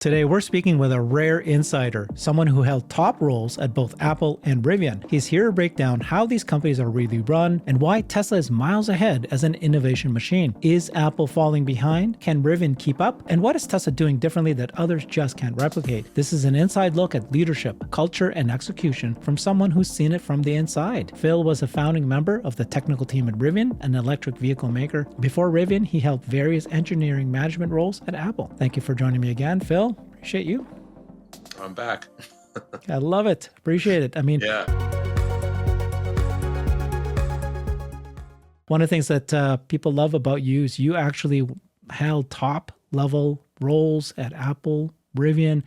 Today, we're speaking with a rare insider, someone who held top roles at both Apple and Rivian. He's here to break down how these companies are really run and why Tesla is miles ahead as an innovation machine. Is Apple falling behind? Can Rivian keep up? And what is Tesla doing differently that others just can't replicate? This is an inside look at leadership, culture, and execution from someone who's seen it from the inside. Phil was a founding member of the technical team at Rivian, an electric vehicle maker. Before Rivian, he held various engineering management roles at Apple. Thank you for joining me again, Phil. Appreciate you. I'm back. I love it. Appreciate it. I mean, Yeah. One of the things that people love about you is you actually held top level roles at Apple, Rivian,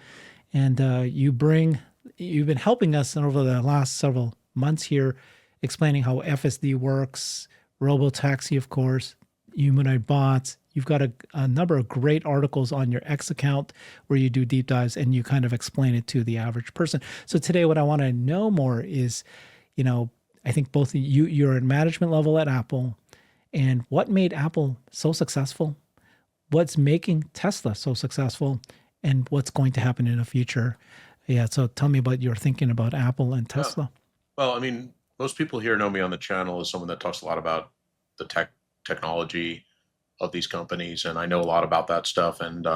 and you've been helping us over the last several months here, explaining how FSD works, robotaxi, of course, humanoid bots. You've got a number of great articles on your X account where you do deep dives and you kind of explain it to the average person. So today, what I want to know more is, I think both of you're at management level at Apple, and what made Apple so successful, what's making Tesla so successful, and what's going to happen in the future. Yeah, so tell me about your thinking about Apple and Tesla. Well, I mean, most people here know me on the channel as someone that talks a lot about the technology of these companies, and I know a lot about that stuff, and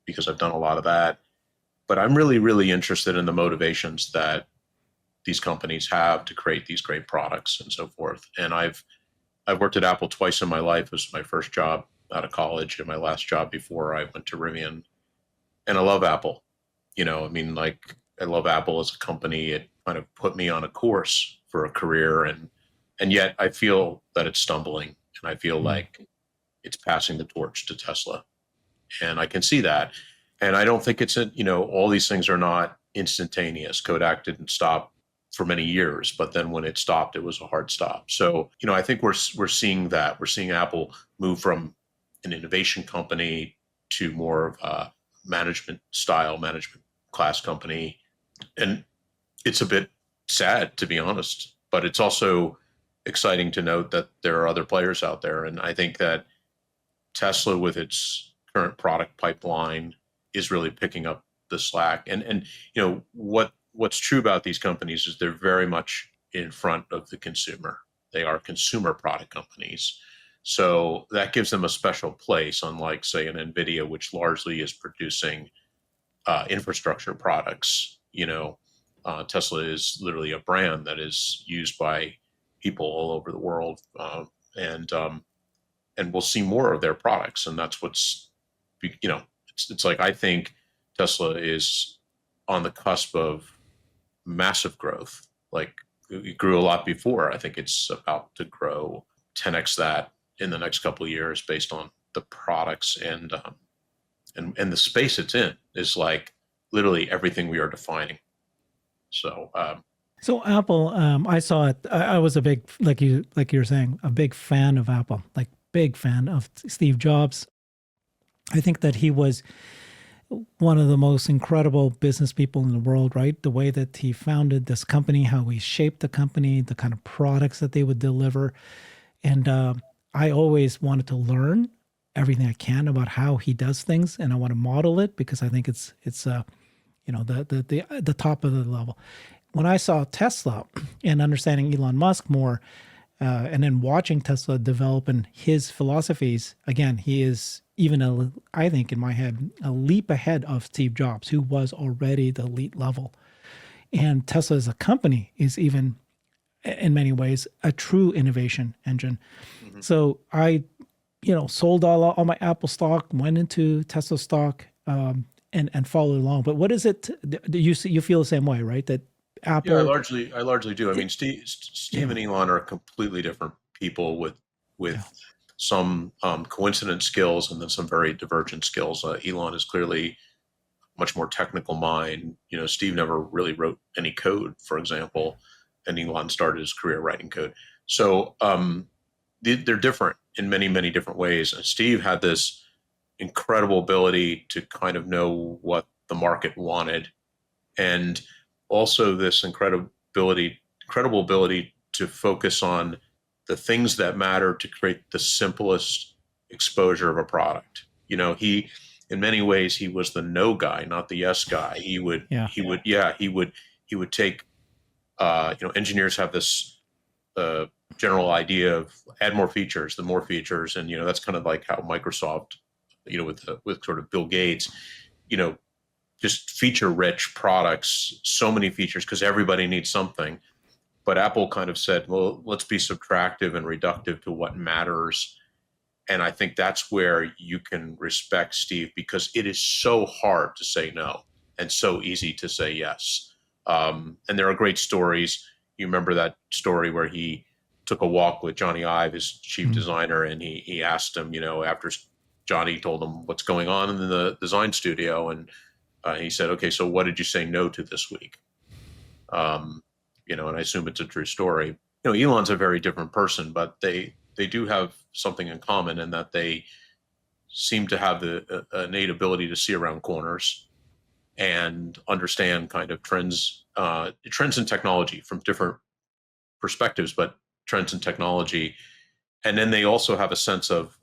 because I've done a lot of that. But I'm really, really interested in the motivations that these companies have to create these great products and so forth. And I've worked at Apple twice in my life. It was my first job out of college and my last job before I went to Rivian. And I love Apple. I love Apple as a company. It kind of put me on a course for a career, and yet I feel that it's stumbling, and I feel like it's passing the torch to Tesla. And I can see that. And I don't think it's all these things are not instantaneous. Kodak didn't stop for many years, but then when it stopped, it was a hard stop. So, I think we're seeing that. We're seeing Apple move from an innovation company to more of a management class company. And it's a bit sad, to be honest, but it's also exciting to note that there are other players out there. And I think that Tesla, with its current product pipeline, is really picking up the slack. And what's true about these companies is they're very much in front of the consumer. They are consumer product companies. So that gives them a special place, unlike, say, an NVIDIA, which largely is producing infrastructure products. Tesla is literally a brand that is used by people all over the world, and we'll see more of their products. And that's what's, it's like, I think Tesla is on the cusp of massive growth. Like, it grew a lot before. I think it's about to grow 10x that in the next couple of years based on the products and the space it's in is like literally everything we are defining. So Apple, I saw it. I was a big, like you're saying, a big fan of Apple, like big fan of Steve Jobs. I think that he was one of the most incredible business people in the world, right? The way that he founded this company, how he shaped the company, the kind of products that they would deliver. And I always wanted to learn everything I can about how he does things, and I want to model it because I think it's the top of the level. When I saw Tesla and understanding Elon Musk more, and then watching Tesla develop and his philosophies, again, he is even, I think in my head, a leap ahead of Steve Jobs, who was already the elite level. And Tesla as a company is even, in many ways, a true innovation engine. Mm-hmm. So I, sold all my Apple stock, went into Tesla stock, and followed along. But what is it? Do you feel the same way, right? That Apple. Yeah, I largely do. I mean, Steve and Elon are completely different people with some coincident skills and then some very divergent skills. Elon is clearly much more technical mind. Steve never really wrote any code, for example, and Elon started his career writing code. So they're different in many, many different ways. And Steve had this incredible ability to kind of know what the market wanted, and also this incredible ability to focus on the things that matter to create the simplest exposure of a product. He in many ways he was the no guy, not the yes guy. He would Yeah. he would yeah he would take engineers have this general idea of add more features, the more features, and that's kind of like how Microsoft, with sort of Bill Gates, you know, just feature rich products, so many features because everybody needs something. But Apple kind of said, well, let's be subtractive and reductive to what matters. And I think that's where you can respect Steve because it is so hard to say no and so easy to say yes. And there are great stories. You remember that story where he took a walk with Johnny Ive, his chief designer, and he asked him, after Johnny told him what's going on in the design studio, and he said, "Okay, so what did you say no to this week?" And I assume it's a true story. Elon's a very different person, but they do have something in common in that they seem to have the innate ability to see around corners and understand kind of trends in technology from different perspectives, but trends in technology. And then they also have a sense of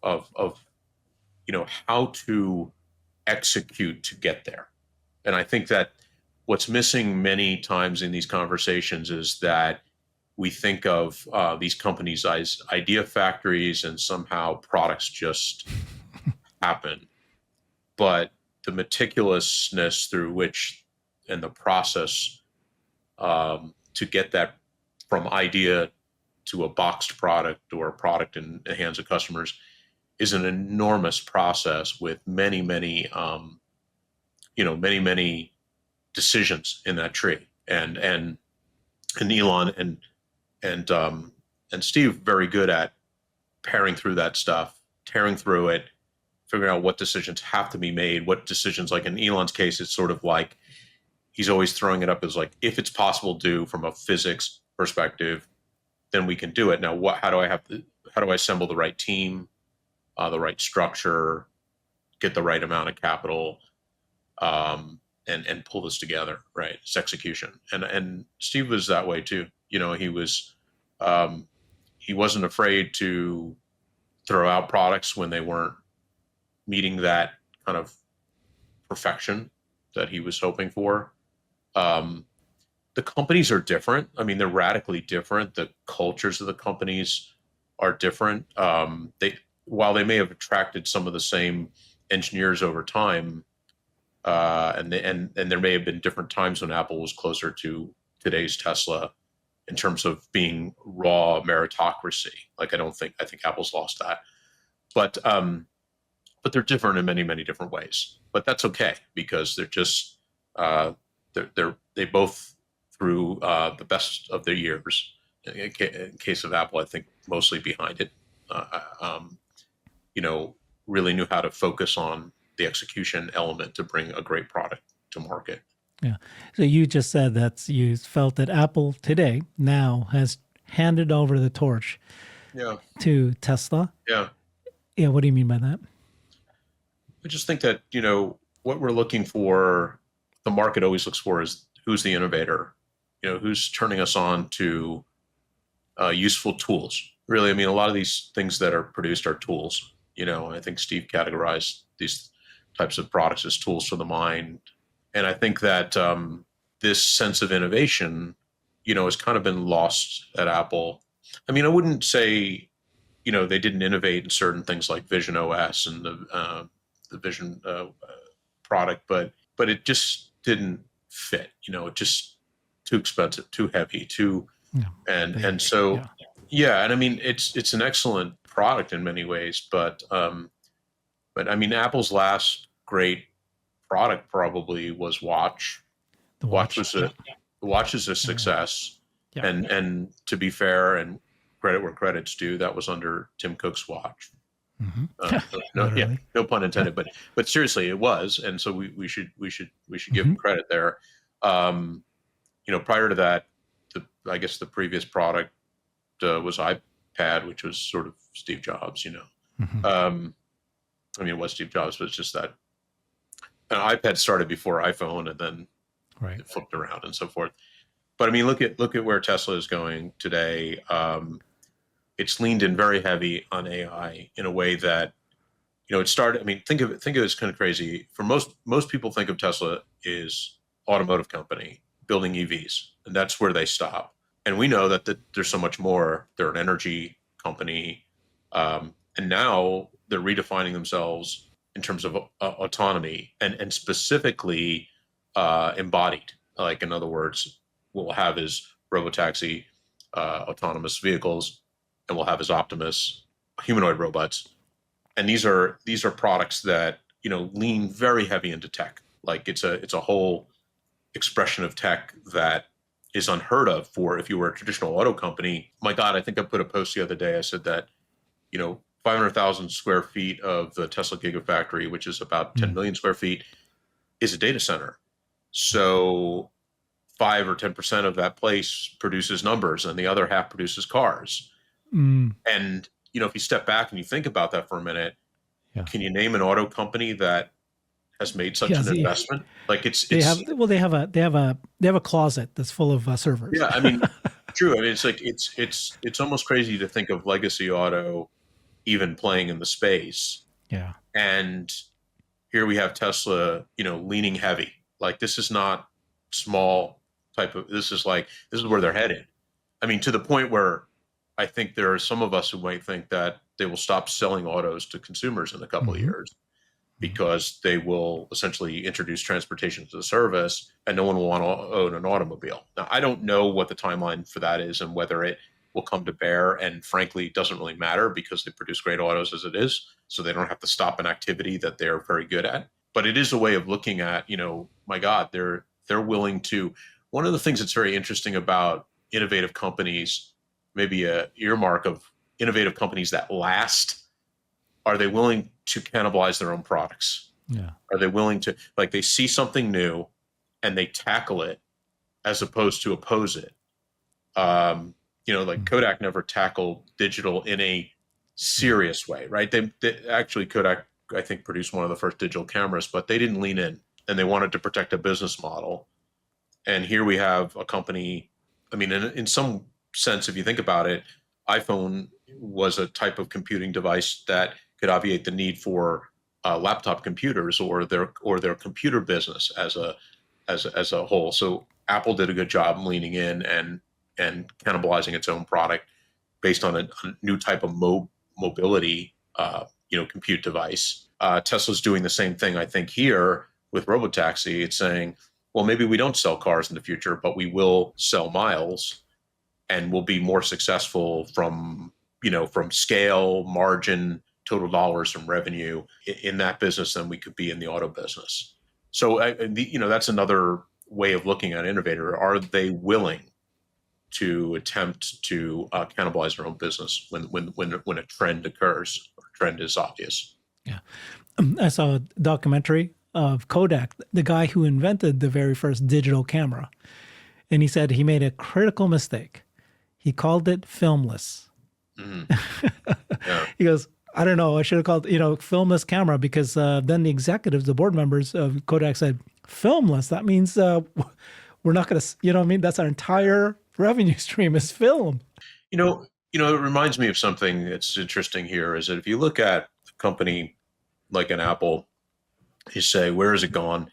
how to execute to get there. And I think that what's missing many times in these conversations is that we think of these companies as idea factories and somehow products just happen. But the meticulousness through which and the process to get that from idea to a boxed product or a product in the hands of customers is an enormous process with many, many, many decisions in that tree. And Elon and Steve very good at paring through that stuff, tearing through it, figuring out what decisions have to be made, what decisions, like in Elon's case, it's sort of like he's always throwing it up as like, if it's possible to do from a physics perspective, then we can do it. Now, how do I assemble the right team, the right structure, get the right amount of capital, and pull this together, right? It's execution. And Steve was that way too. He wasn't afraid to throw out products when they weren't meeting that kind of perfection that he was hoping for. The companies are different. I mean, they're radically different. The cultures of the companies are different. While they may have attracted some of the same engineers over time, and there may have been different times when Apple was closer to today's Tesla in terms of being raw meritocracy. Like I think Apple's lost that, but they're different in many, many different ways. But that's okay because they're just they both through the best of their years. In case of Apple, I think mostly behind it, really knew how to focus on the execution element to bring a great product to market. Yeah. So you just said that you felt that Apple today now has handed over the torch to Tesla. Yeah. Yeah. What do you mean by that? I just think that, what we're looking for, the market always looks for is who's the innovator, who's turning us on to useful tools. Really, I mean, a lot of these things that are produced are tools. I think Steve categorized these types of products as tools for the mind. And I think that this sense of innovation, has kind of been lost at Apple. I mean, I wouldn't say, they didn't innovate in certain things like Vision OS and the Vision product, but it just didn't fit. It just too expensive, too heavy, and so and I mean it's an excellent product in many ways, but I mean Apple's last great product probably was Watch. The watch The Watch is a success, and to be fair and credit where credit's due, that was under Tim Cook's watch. No pun intended, but seriously, it was, and so we should give him credit there. Prior to that, I guess the previous product was iPad, which was sort of Steve Jobs. I mean, it was Steve Jobs, but it's just that iPad started before iPhone, and then it flipped around and so forth. But I mean, look at where Tesla is going today. It's leaned in very heavy on AI in a way that, it started. I mean, think of it as kind of crazy. For most people, think of Tesla is automotive company building EVs, and that's where they stop. And we know that there's so much more. They're an energy company, and now they're redefining themselves in terms of autonomy and specifically embodied. Like in other words, what we'll have is robotaxi, autonomous vehicles, and we'll have is Optimus, humanoid robots. And these are products that lean very heavy into tech. Like it's a whole expression of tech that is unheard of for if you were a traditional auto company. My God, I think I put a post the other day. I said that 500,000 square feet of the Tesla Gigafactory, which is about 10 million square feet, is a data center. So 5 or 10% of that place produces numbers, and the other half produces cars. And if you step back and you think about that for a minute, Yeah. can you name an auto company that has made such an investment? Like they have a closet that's full of servers. Yeah, I mean, true. I mean, it's like it's almost crazy to think of legacy auto even playing in the space. Yeah. And here we have Tesla, leaning heavy. Like this is not small type of. This is where they're headed. I mean, to the point where I think there are some of us who might think that they will stop selling autos to consumers in a couple of years because they will essentially introduce transportation as a service and no one will want to own an automobile. Now, I don't know what the timeline for that is and whether it will come to bear. And frankly, it doesn't really matter because they produce great autos as it is. So they don't have to stop an activity that they're very good at. But it is a way of looking at, my God, they're willing to. One of the things that's very interesting about innovative companies, maybe a earmark of innovative companies that last, are they willing to cannibalize their own products? Yeah. Are they willing to, like, they see something new and they tackle it as opposed to oppose it? Like Kodak never tackled digital in a serious way, right? They actually, Kodak, I think, produced one of the first digital cameras, but they didn't lean in and they wanted to protect a business model. And here we have a company, I mean, in some sense, if you think about it, iPhone was a type of computing device that could obviate the need for laptop computers or their computer business as a whole. So Apple did a good job leaning in and cannibalizing its own product based on a new type of mobility, compute device. Tesla's doing the same thing, I think, here with robotaxi. It's saying, well, maybe we don't sell cars in the future, but we will sell miles, and we'll be more successful from scale, margin, total dollars from revenue in that business than we could be in the auto business. So, that's another way of looking at innovator. Are they willing to attempt to cannibalize their own business when a trend occurs or trend is obvious? Yeah. I saw a documentary of Kodak, the guy who invented the very first digital camera. And he said he made a critical mistake. He called it filmless. Yeah. He goes, I don't know, I should have called, filmless camera because then the executives, the board members of Kodak said, filmless, that means we're not going to, what I mean? That's our entire revenue stream is film. It reminds me of something that's interesting here is that if you look at a company like an Apple, you say, where has it gone?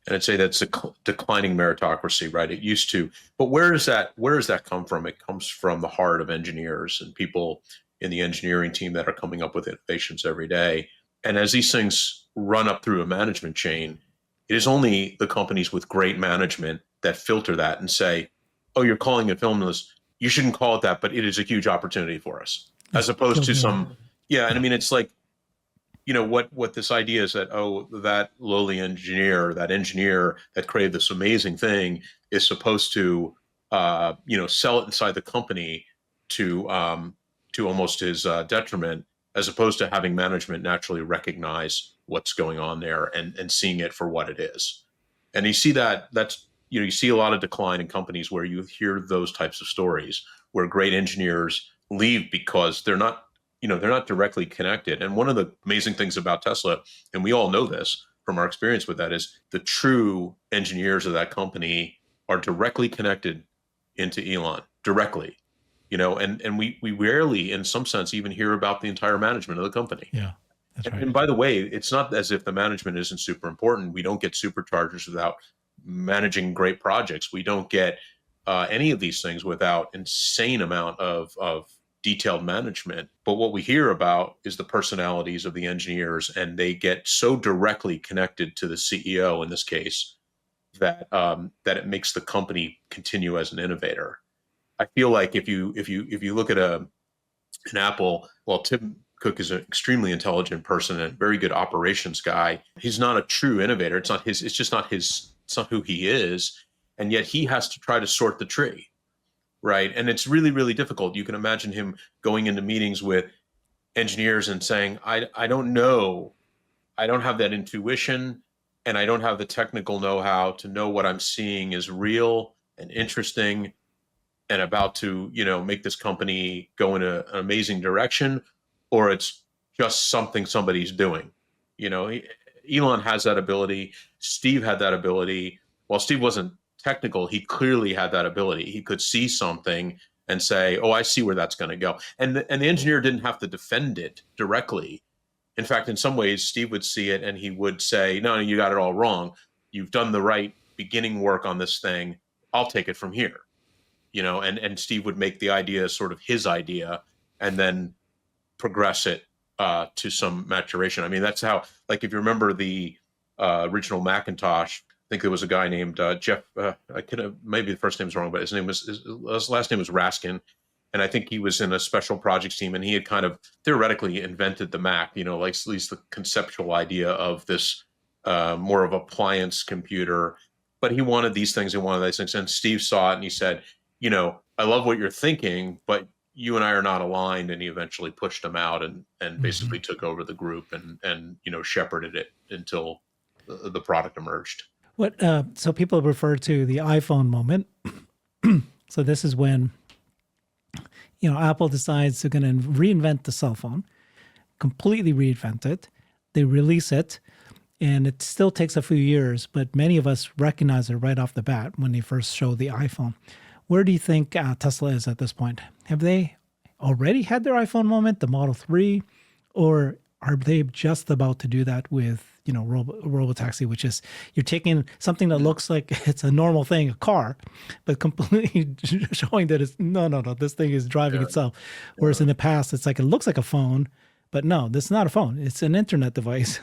And I'd say that's a declining meritocracy, right? It used to, but where does that come from? It comes from the heart of engineers and people in the engineering team that are coming up with innovations every day. And as these things run up through a management chain, it is only the companies with great management that filter that and say, oh, you're calling it filmless. You shouldn't call it that, but it is a huge opportunity for us, as opposed to some, yeah. And I mean, it's like, what this idea is that, oh, that lowly engineer, that engineer that created this amazing thing is supposed to, sell it inside the company to almost his detriment, as opposed to having management naturally recognize what's going on there and seeing it for what it is. And you see you see a lot of decline in companies where you hear those types of stories where great engineers leave because they're not directly connected. And one of the amazing things about Tesla, and we all know this from our experience with that, is the true engineers of that company are directly connected into Elon, directly. And we rarely, in some sense, even hear about the entire management of the company. Yeah. That's And, right. and by the way, it's not as if the management isn't super important. We don't get superchargers without managing great projects. We don't get any of these things without insane amount of detailed management. But what we hear about is the personalities of the engineers, and they get so directly connected to the CEO in this case that it makes the company continue as an innovator. I feel like if you look at an Apple, well, Tim Cook is an extremely intelligent person and very good operations guy. He's not a true innovator. It's not his. It's just not his. It's not who he is, and yet he has to try to sort the tree, right? And it's really, really difficult. You can imagine him going into meetings with engineers and saying, I don't know. I don't have that intuition, and I don't have the technical know-how to know what I'm seeing is real and interesting and about to, make this company go in an amazing direction, or it's just something somebody's doing. Elon has that ability. Steve had that ability. While Steve wasn't technical, he clearly had that ability. He could see something and say, "Oh, I see where that's going to go." And the engineer didn't have to defend it directly. In fact, in some ways, Steve would see it and he would say, "No, you got it all wrong. You've done the right beginning work on this thing. I'll take it from here." And Steve would make the idea sort of his idea and then progress it to some maturation. I mean, that's how, like, if you remember the original Macintosh, I think there was a guy named Jeff. I could have, maybe the first name's wrong, but his last name was Raskin. And I think he was in a special projects team, and he had kind of theoretically invented the Mac, like at least the conceptual idea of this more of appliance computer. But he wanted these things and wanted these things. And Steve saw it and he said, I love what you're thinking, but you and I are not aligned. And he eventually pushed him out and Mm-hmm. basically took over the group and shepherded it until the product emerged. So people refer to the iPhone moment. So this is when Apple decides they're going to reinvent the cell phone, completely reinvent it. They release it, and it still takes a few years, but many of us recognize it right off the bat when they first showed the iPhone. Where do you think Tesla is at this point? Have they already had their iPhone moment, the Model 3, or are they just about to do that with robotaxi, which is you're taking something that looks like it's a normal thing, a car, but completely showing that it's no, this thing is driving Yeah, itself. Whereas yeah. in the past, it's like it looks like a phone, but no, this is not a phone. It's an internet device.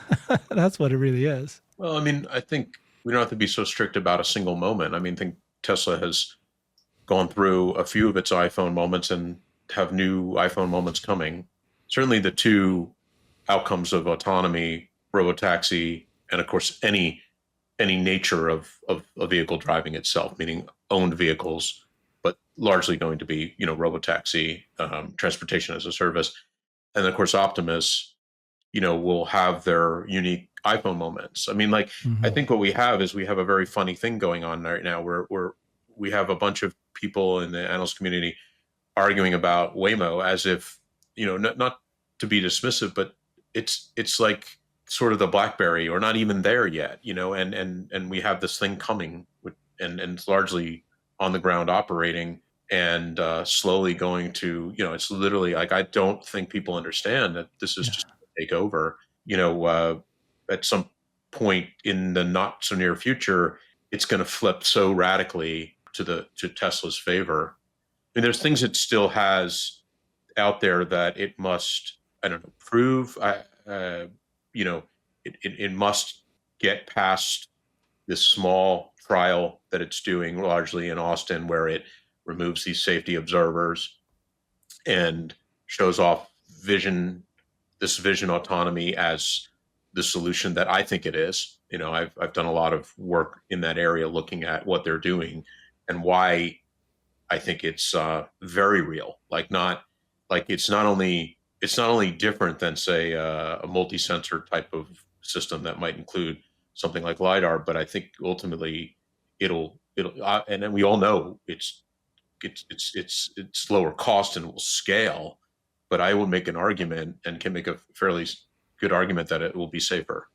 That's what it really is. Well, I mean, I think we don't have to be so strict about a single moment. I mean, I think Tesla has gone through a few of its iPhone moments and have new iPhone moments coming. Certainly, the two outcomes of autonomy, robotaxi, and of course any nature of a vehicle driving itself, meaning owned vehicles, but largely going to be robotaxi, transportation as a service, and of course Optimus, will have their unique iPhone moments. I mean, like, I Hmm. think what we have is we have a very funny thing going on right now where we have a bunch of people in the analyst community arguing about Waymo as if, not to be dismissive, but it's like sort of the BlackBerry or not even there yet, and we have this thing coming and it's largely on the ground operating and slowly going to, it's literally like, I don't think people understand that this is Yeah. just going to take over, at some point in the not so near future, it's going to flip so radically to Tesla's favor. I mean, there's things it still has out there that it must, I don't know, prove. You know, it must get past this small trial that it's doing largely in Austin, where it removes these safety observers and shows off this vision autonomy as the solution that I think it is. I've done a lot of work in that area, looking at what they're doing and why I think it's very real. Like, not like it's not only different than, say, a multi-sensor type of system that might include something like lidar, but I think ultimately it'll and then we all know it's lower cost and will scale. But I would make an argument and can make a fairly good argument that it will be safer.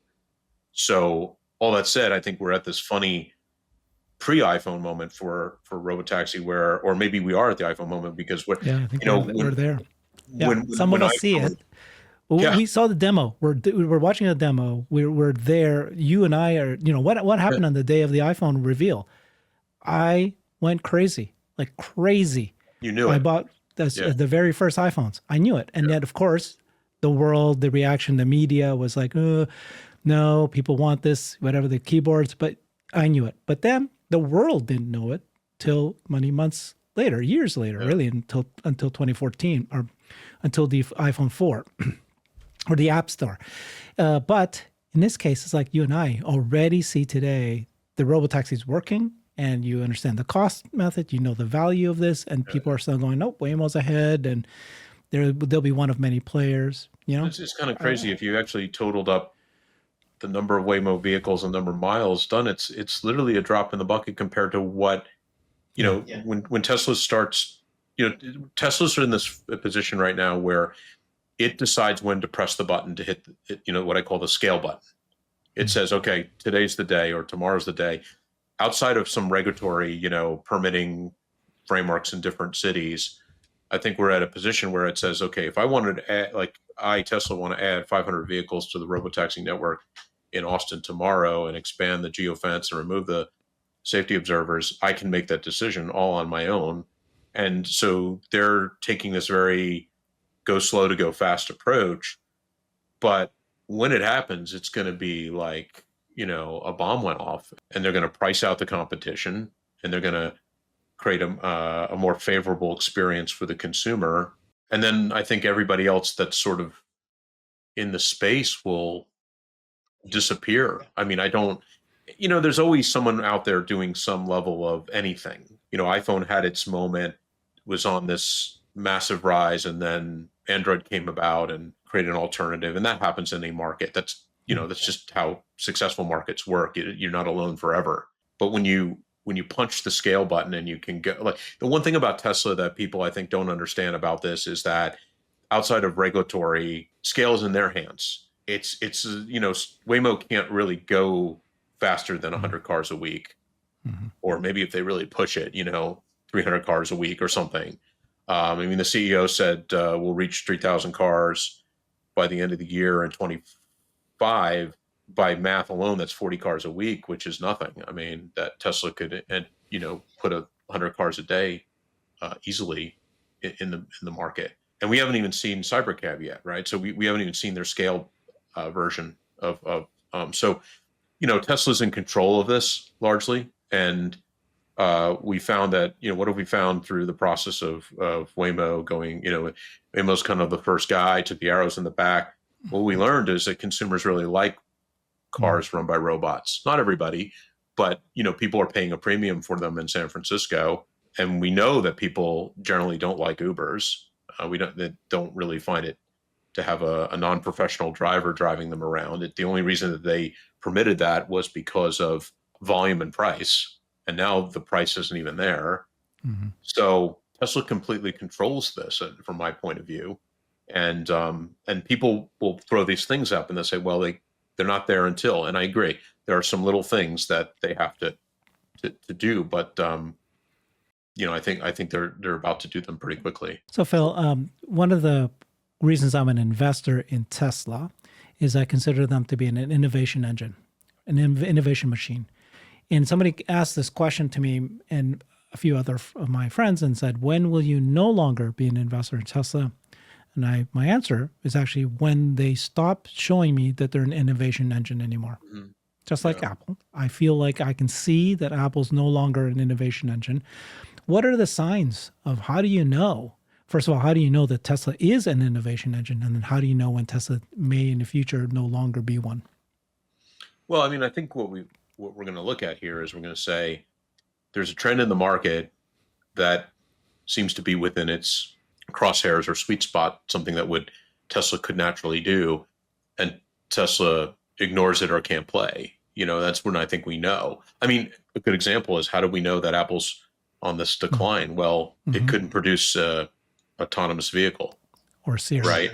So all that said, I think we're at this funny pre-iPhone moment for robotaxi, where, or maybe we are at the iPhone moment, because what Yeah, I think you know we're when there. Yeah, when some when of us see iPhone it. Yeah. We saw the demo. We're watching a demo. We're there. You and I are. What happened on the day of the iPhone reveal? I went crazy, like crazy. You knew I it. bought this, Yeah. the very first iPhones. I knew it, and Yeah. yet, of course, the world, the reaction, the media was like, no, people want this, whatever the keyboards. But I knew it. But then the world didn't know it till many months later, years later, Yeah. really, until 2014 or until the iPhone 4 or the App Store. But in this case, it's like you and I already see today the robotaxi is working, and you understand the cost method, you know the value of this, and people are still going, nope, Waymo's ahead, and they'll be one of many players. It's kind of crazy if you actually totaled up the number of Waymo vehicles and number of miles done. It's literally a drop in the bucket compared to what when Tesla starts. Teslas are in this position right now where it decides when to press the button to hit what I call the scale button. It says, okay, today's the day or tomorrow's the day. Outside of some regulatory, permitting frameworks in different cities, I think we're at a position where it says, okay, if I wanted to add, Tesla want to add 500 vehicles to the robotaxi network in Austin tomorrow and expand the geofence and remove the safety observers, I can make that decision all on my own. And so they're taking this very go slow to go fast approach. But when it happens, it's going to be like, a bomb went off, and they're going to price out the competition, and they're going to create a more favorable experience for the consumer. And then I think everybody else that's sort of in the space will disappear. I mean, I don't, there's always someone out there doing some level of anything. iPhone had its moment, was on this massive rise, and then Android came about and created an alternative. And that happens in a market. That's just how successful markets work. You're not alone forever. But when you punch the scale button and you can go, like, the one thing about Tesla that people I think don't understand about this is that outside of regulatory, scale is in their hands. It's Waymo can't really go faster than 100 cars a week, or maybe if they really push it, 300 cars a week or something. I mean, the CEO said we'll reach 3,000 cars by the end of the year in 25. By math alone, that's 40 cars a week, which is nothing. I mean, that Tesla could, put 100 cars a day easily in the market. And we haven't even seen Cybercab yet, right? So we haven't even seen their scale version of so Tesla's in control of this largely, and we found that what have we found through the process of Waymo going, Waymo's kind of the first guy, took the arrows in the back. What we learned is that consumers really like cars run by robots. Not everybody, but people are paying a premium for them in San Francisco, and we know that people generally don't like Ubers. They don't really find it to have a non-professional driver driving them around. The only reason that they permitted that was because of volume and price, and now the price isn't even there. So Tesla completely controls this, from my point of view, and people will throw these things up and they'll say, well, they're not there until, and I agree, there are some little things that they have to do, but I think they're about to do them pretty quickly. So Phil, one of the reasons I'm an investor in Tesla is I consider them to be an innovation engine, an innovation machine. And somebody asked this question to me and a few other of my friends and said, when will you no longer be an investor in Tesla? And my answer is actually when they stop showing me that they're an innovation engine anymore. Just like Apple. I feel like I can see that Apple's no longer an innovation engine. What are the signs of how do you know? First of all, how do you know that Tesla is an innovation engine? And then how do you know when Tesla may in the future no longer be one? Well, I mean, I think what we're going to look at here is we're going to say there's a trend in the market that seems to be within its crosshairs or sweet spot, something that Tesla could naturally do, and Tesla ignores it or can't play. That's when I think we know. I mean, a good example is, how do we know that Apple's on this decline? Well, it couldn't produce a autonomous vehicle or Siri, right?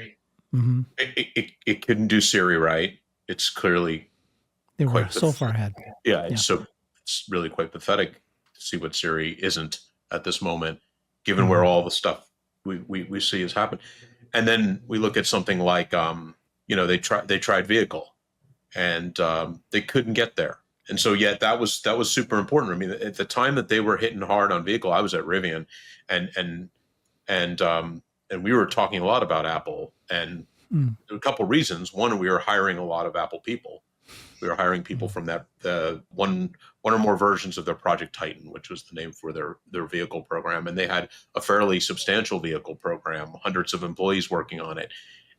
It couldn't do Siri right. It's clearly they were so far ahead. Yeah, it's really quite pathetic to see what Siri isn't at this moment, given where all the stuff we see has happened. And then we look at something like, they tried vehicle, and they couldn't get there. And so, yet that was super important. I mean, at the time that they were hitting hard on vehicle, I was at Rivian, and and um, and we were talking a lot about Apple, and Mm, there were a couple of reasons. One, we were hiring a lot of Apple people. We were hiring people mm, from that one or more versions of their Project Titan, which was the name for their vehicle program, and they had a fairly substantial vehicle program, hundreds of employees working on it,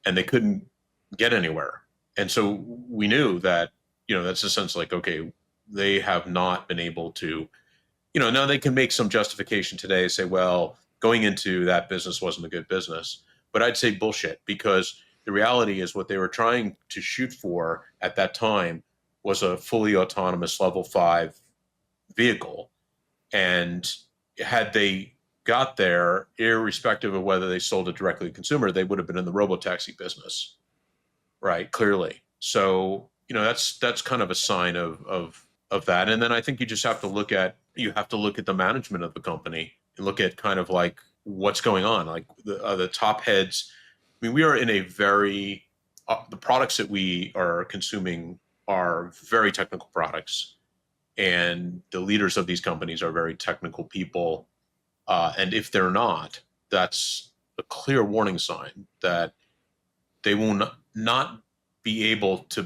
and they couldn't get anywhere. And so we knew that, that's a sense like, okay, they have not been able to, now they can make some justification today, say, well, going into that business wasn't a good business. But I'd say bullshit, because the reality is what they were trying to shoot for at that time was a fully autonomous level 5 vehicle. And had they got there, irrespective of whether they sold it directly to consumer, they would have been in the robotaxi business, right? Clearly. So, that's kind of a sign of that. And then I think you have to look at the management of the company and look at kind of like what's going on, like the top heads. I mean, we are in a very the products that we are consuming are very technical products, and the leaders of these companies are very technical people. And if they're not, that's a clear warning sign that they will not be able to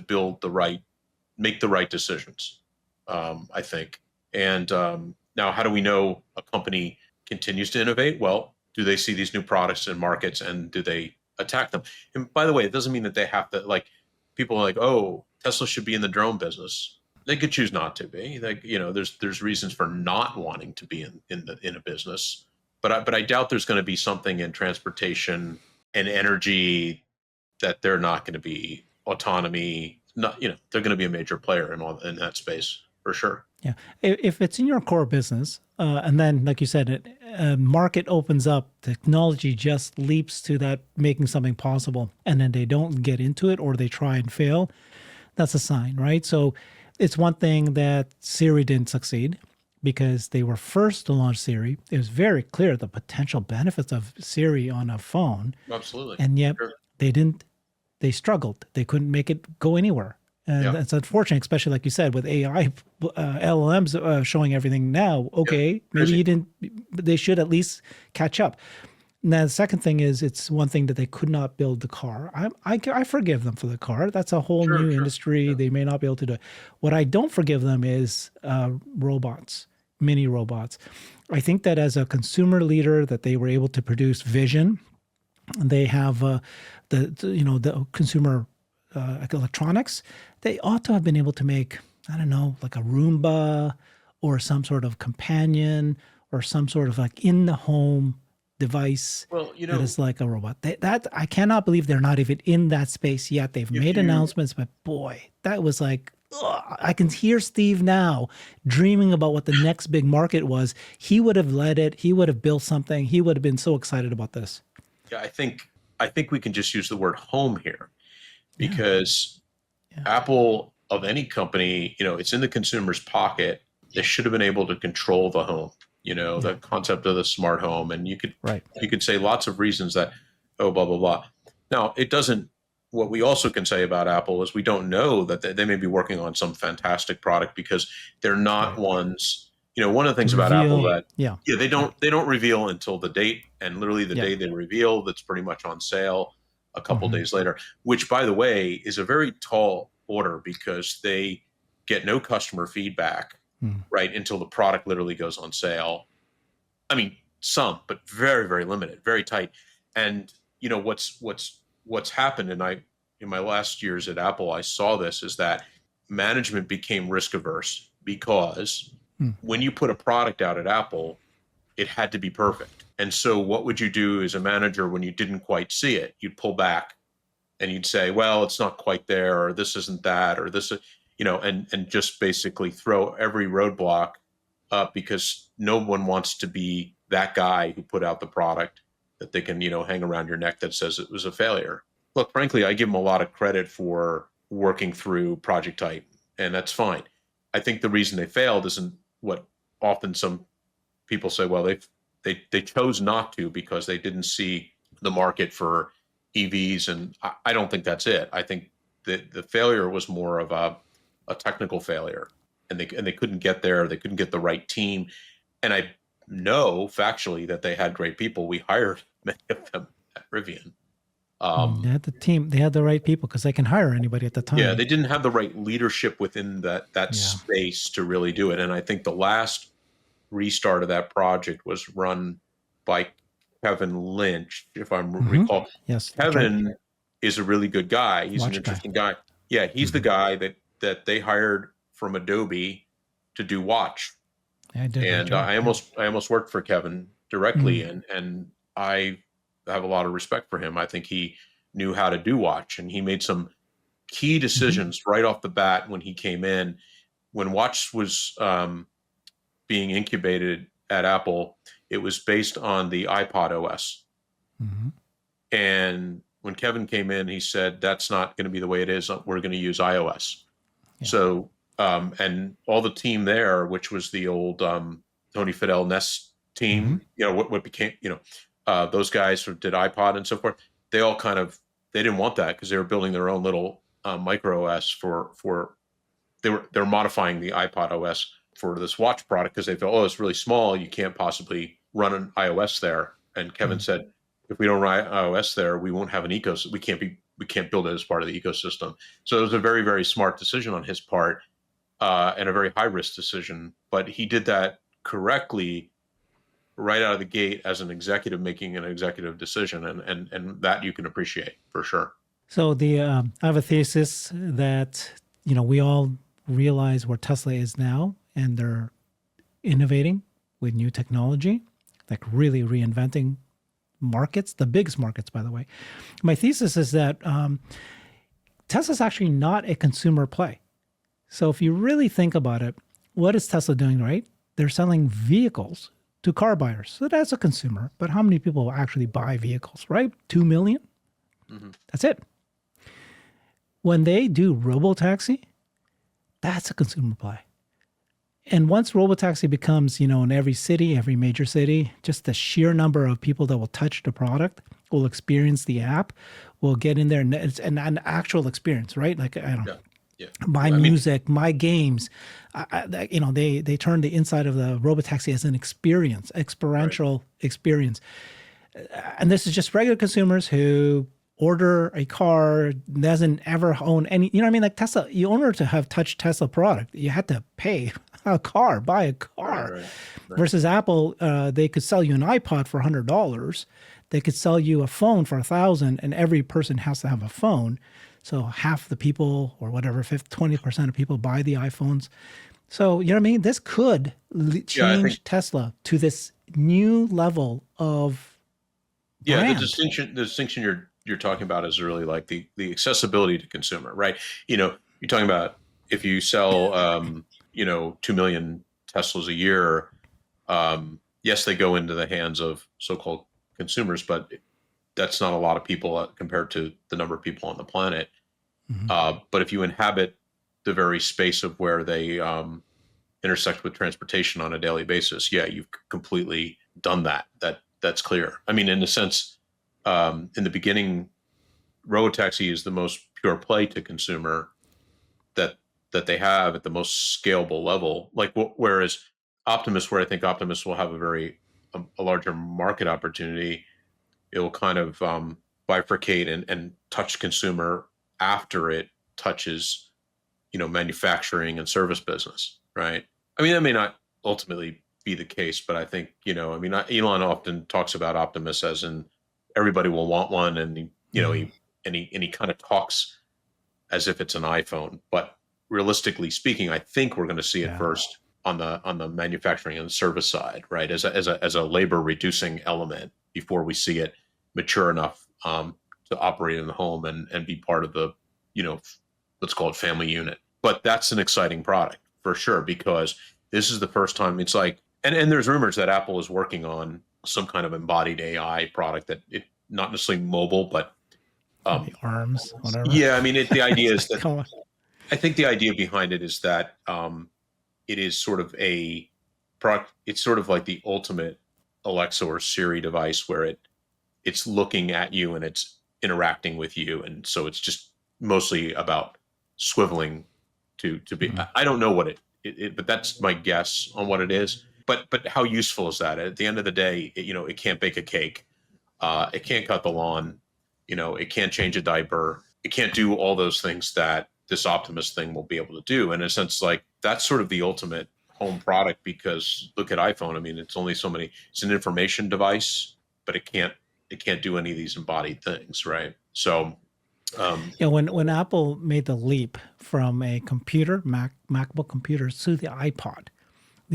make the right decisions. I think. And now, how do we know a company continues to innovate? Well, do they see these new products in markets, and do they attack them? And by the way, it doesn't mean that they have to, like, people are like, oh, Tesla should be in the drone business. They could choose not to be. Like, there's reasons for not wanting to be in a business. But I doubt there's going to be something in transportation and energy that they're not going to be autonomy. Not, they're going to be a major player in that space for sure. yeah. If it's in your core business, and then, like you said, market opens up, technology just leaps to that, making something possible, and then they don't get into it or they try and fail, that's a sign, right? So it's one thing that Siri didn't succeed because they were first to launch Siri. It was very clear the potential benefits of Siri on a phone, Absolutely. and yet Sure. they didn't. They struggled. They couldn't make it go anywhere. And Yeah. it's unfortunate, especially like you said, with AI, LLMs showing everything now. Yeah. Okay, maybe Crazy. you didn't. They should at least catch up. Now, the second thing is, it's one thing that they could not build the car. I forgive them for the car. That's a whole Sure. new Sure. industry. Yeah. They may not be able to do it. What I don't forgive them is robots, mini robots. I think that as a consumer leader, that they were able to produce vision. They have the consumer electronics. They ought to have been able to make, I don't know, like a Roomba or some sort of companion or some sort of like in the home device Well, that is like a robot. That I cannot believe they're not even in that space yet. They've if made you announcements, but boy, that was like, ugh, I can hear Steve now dreaming about what the next big market was. He would have led it. He would have built something. He would have been so excited about this. Yeah, I think we can just use the word home here, Yeah, because yeah, Apple, of any company, it's in the consumer's pocket. They should have been able to control the home, yeah. the concept of the smart home. And you could Right. you could say lots of reasons that, oh, blah, blah, blah. Now, it doesn't, what we also can say about Apple is we don't know that they may be working on some fantastic product, because they're not Right. ones, one of the To things about Apple reveal. that, Yeah. yeah, they Yeah. don't reveal until the date, and literally the Yeah. day they reveal, that's pretty much on sale a couple Hmm. days later, which, by the way, is a very tall order, because they get no customer feedback Mm. right until the product literally goes on sale. I mean, some, but very, very limited, very tight. And what's happened, and in my last years at Apple, I saw this, is that management became risk averse, because Mm. when you put a product out at Apple, it had to be perfect. And so what would you do as a manager when you didn't quite see it? You'd pull back, and you'd say, well, it's not quite there, or this isn't that, or this, and just basically throw every roadblock up, because no one wants to be that guy who put out the product that they can, hang around your neck that says it was a failure. Look, frankly, I give them a lot of credit for working through Project Titan, and that's fine. I think the reason they failed isn't what often some people say. Well, they chose not to because they didn't see the market for EVs, and I don't think that's it. I think that the failure was more of a technical failure, and they couldn't get there. They couldn't get the right team, and I know factually that they had great people. We hired many of them at Rivian. They had the team. They had the right people because they can hire anybody at the Yeah, time. they didn't have the right leadership within that Yeah. space to really do it. And I think the last restart of that project was run by Kevin Lynch, if I Hmm. recall. Yes, that's right. Kevin is a really good guy. He's an Watch guy. interesting guy. Yeah, he's the Hmm. guy that they hired from Adobe to do Watch. Yeah, I did a great And job. I almost worked for Kevin directly, Mm. and I have a lot of respect for him. I think he knew how to do Watch, and he made some key Hmm. decisions right off the bat when he came in. When Watch was being incubated at Apple, it was based on the iPod OS. Hmm. And when Kevin came in, he said, that's not going to be the way it is. We're going to use iOS. Yeah. So, and all the team there, which was the old Tony Fidel Nest Hmm. team, what became, those guys who did iPod and so forth, they all kind of, they didn't want that because they were building their own little micro OS for they were modifying the iPod OS for this watch product because they felt, oh, it's really small. You can't possibly run an iOS there. And Kevin Mm. said, if we don't run iOS there, we won't have an ecosystem. We can't build it as part of the ecosystem. So it was a very, very smart decision on his part, and a very high risk decision. But he did that correctly right out of the gate as an executive making an executive decision, and that you can appreciate for sure. So I have a thesis that we all realize where Tesla is now, and they're innovating with new technology, like really reinventing markets, the biggest markets, by the way. My thesis is that Tesla's actually not a consumer play. So if you really think about it, what is Tesla doing, right? They're selling vehicles to car buyers. So that's a consumer. But how many people actually buy vehicles, right? 2 million? Mm-hmm. That's it. When they do robotaxi, that's a consumer play. And once robotaxi becomes, in every city, every major city, just the sheer number of people that will touch the product, will experience the app, will get in there, and it's an actual experience, right? Like, I don't know, Yeah. my I mean, music, my games, they turn the inside of the robotaxi as an experience, right. experiential experience. And this is just regular consumers who order a car, doesn't ever own any, what I mean? Like Tesla, in order to have touched Tesla product, you had to pay a car, buy a car. Right. Versus Apple, they could sell you an iPod for $100. They could sell you a phone for 1,000, and every person has to have a phone. So half the people, or whatever, 20% of people buy the iPhones. So, you know what I mean? This could Yeah, I think change Tesla to this new level of yeah, brand. the distinction you're talking about is really like the accessibility to consumer, right? You're talking about if you sell 2 million Teslas a year, yes, they go into the hands of so-called consumers, but that's not a lot of people compared to the number of people on the planet. Mhm. But if you inhabit the very space of where they intersect with transportation on a daily basis, yeah, you've completely done that. That's clear. I mean, in a sense, in the beginning, robotaxi is the most pure play to consumer that that they have at the most scalable level. Like whereas Optimus, where I think Optimus will have a larger market opportunity, it will kind of bifurcate and touch consumer after it touches manufacturing and service business, right? I mean, that may not ultimately be the case, but I think, I mean, Elon often talks about Optimus as in everybody will want one, and Mhm. he kind of talks as if it's an iPhone. But realistically speaking, I think we're going to see it Yeah. first on the manufacturing and service side, right? As a labor reducing element before we see it mature enough to operate in the home and be part of the, let's call it family unit. But that's an exciting product for sure because this is the first time it's like, and there's rumors that Apple is working on some kind of embodied AI product that it not necessarily mobile, but The arms, whatever. yeah, I mean, the idea It's is like, that come on. I think the idea behind it is that it is sort of a product. It's sort of like the ultimate Alexa or Siri device where it's looking at you and it's interacting with you, and so it's just mostly about swiveling to be. I don't know what but that's my guess on what it is. But how useful is that? At the end of the day, it can't bake a cake, it can't cut the lawn, it can't change a diaper, it can't do all those things that this Optimus thing will be able to do. And in a sense, like that's sort of the ultimate home product, because look at iPhone. I mean, it's only so many. It's an information device, but it can't do any of these embodied things, right? So Yeah, when Apple made the leap from a computer, MacBook computers, to the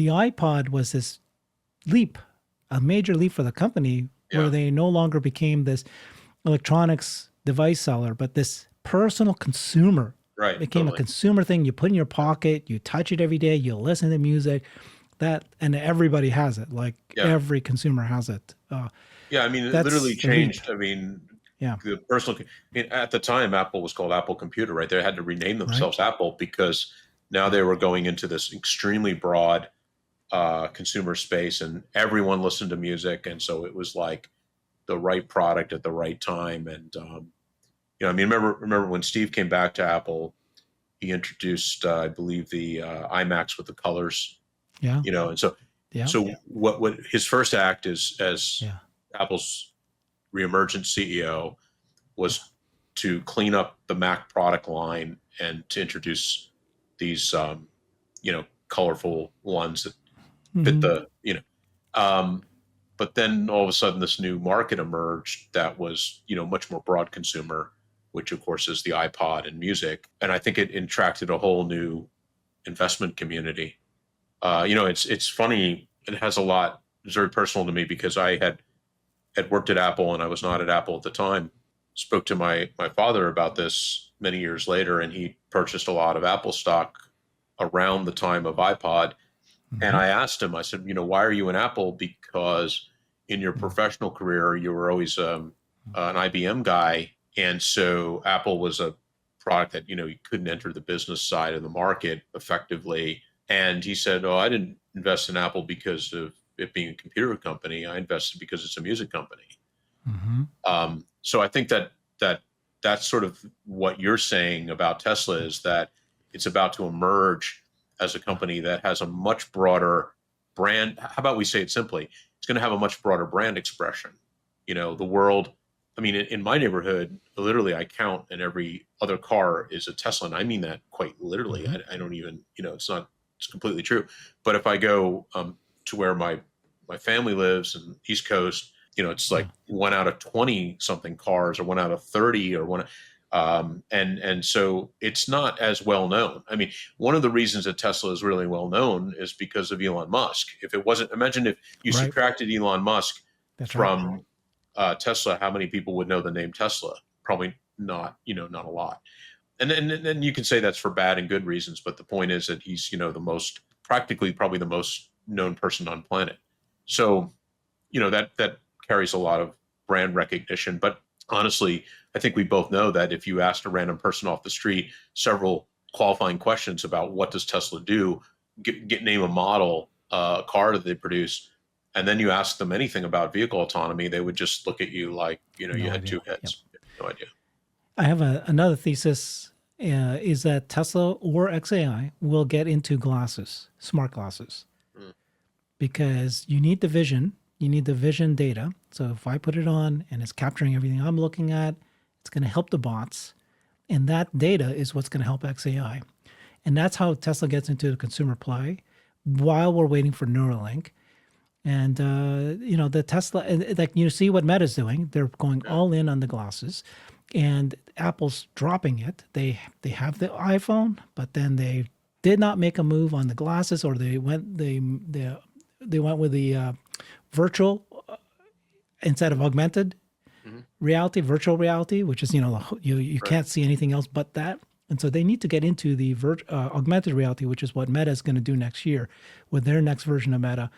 iPod was this leap, a major leap for the company, where yeah, they no longer became this electronics device seller, but this personal consumer. right, Became a totally, consumer thing. You put in your pocket, you touch it every day, you listen to music, and everybody has it. Like yeah. every consumer has it. Yeah, I mean, it literally That's the leap. changed. I mean, Yeah. the personal. I mean, at the time, Apple was called Apple Computer, right? They had to rename Right. themselves Apple because now they were going into this extremely broad consumer space, and everyone listened to music, and so it was like the right product at the right time. And I mean, remember when Steve came back to Apple, he introduced, I believe, the iMacs with the colors, Yeah. and so Yeah. so what his first act is as Yeah. Apple's reemergent CEO Yeah. was to clean up the Mac product line and to introduce these, colorful ones that fit Hmm. um, but then all of a sudden this new market emerged that was, much more broad consumer, which of course is the iPod and music. And I think it attracted a whole new investment community. It's funny. It has a lot. It's very personal to me because I had worked at Apple and I was not at Apple at the time. Spoke to my father about this many years later, and he purchased a lot of Apple stock around the time of iPod. And Hmm. I asked him, I said, why are you in Apple? Because in your professional career, you were always an IBM guy, and so Apple was a product that you couldn't enter the business side of the market effectively. And he said, "Oh, I didn't invest in Apple because of it being a computer company. I invested because it's a music company." Hmm. So I think that's sort of what you're saying about Tesla is that it's about to emerge as a company that has a much broader brand. How about we say it simply? It's going to have a much broader brand expression. The world. I mean, in my neighborhood, literally, I count, and every other car is a Tesla, and I mean that quite literally. Hmm. I don't even, it's completely true. But if I go to where my family lives in the East Coast, it's like Yeah. 1 out of 20 something cars, or 1 out of 30, or one. And so it's not as well known. I mean, one of the reasons that Tesla is really well known is because of Elon Musk. If it wasn't, imagine if you Right. subtracted Elon Musk That's right. from Tesla, how many people would know the name Tesla? Probably not, not a lot. And you can say that's for bad and good reasons, but the point is that he's, the most, practically probably the most known person on planet. So, that carries a lot of brand recognition. But honestly, I think we both know that if you asked a random person off the street several qualifying questions about what does Tesla do, name a model, a car that they produce, and then you ask them anything about vehicle autonomy, they would just look at you like, you No had two idea. Yep. heads. No idea. I have another thesis is that Tesla or XAI will get into glasses, smart glasses, Mm, because you need the vision data. So if I put it on and it's capturing everything I'm looking at, it's going to help the bots. And that data is what's going to help XAI. And that's how Tesla gets into the consumer play while we're waiting for Neuralink. And the Tesla, like you see what Meta's doing, they're going yeah. all in on the glasses, and Apple's dropping it. They have the iPhone, but then they did not make a move on the glasses, or they went with the virtual instead of augmented Hmm. reality, virtual reality, which is you Right. can't see anything else but that. And so they need to get into the augmented reality, which is what Meta is going to do next year with their next version of Meta.